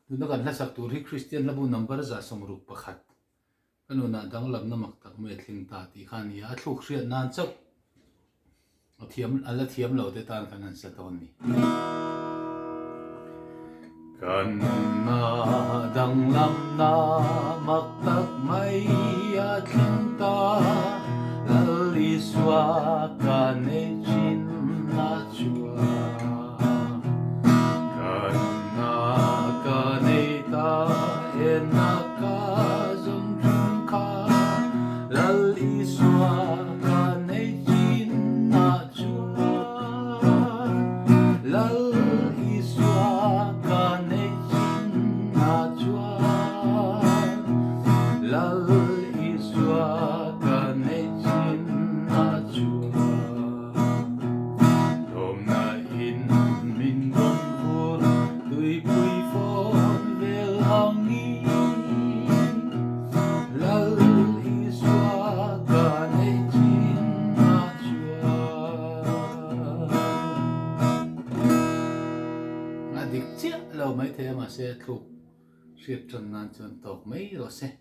nunah kan hlasak tur hi Christian labu number za somruk pakhat nunah danglamna maktak me thling ta ti khani a thluk hriat nan chau thiam lo te tan kan an sa ton ni kan na danglamna maktak mai a thling ta laliswa kan e chin na chua dik chia lâu mấy thế mà sẽ thuộc siết trần nan trần tộc mấy rồi xe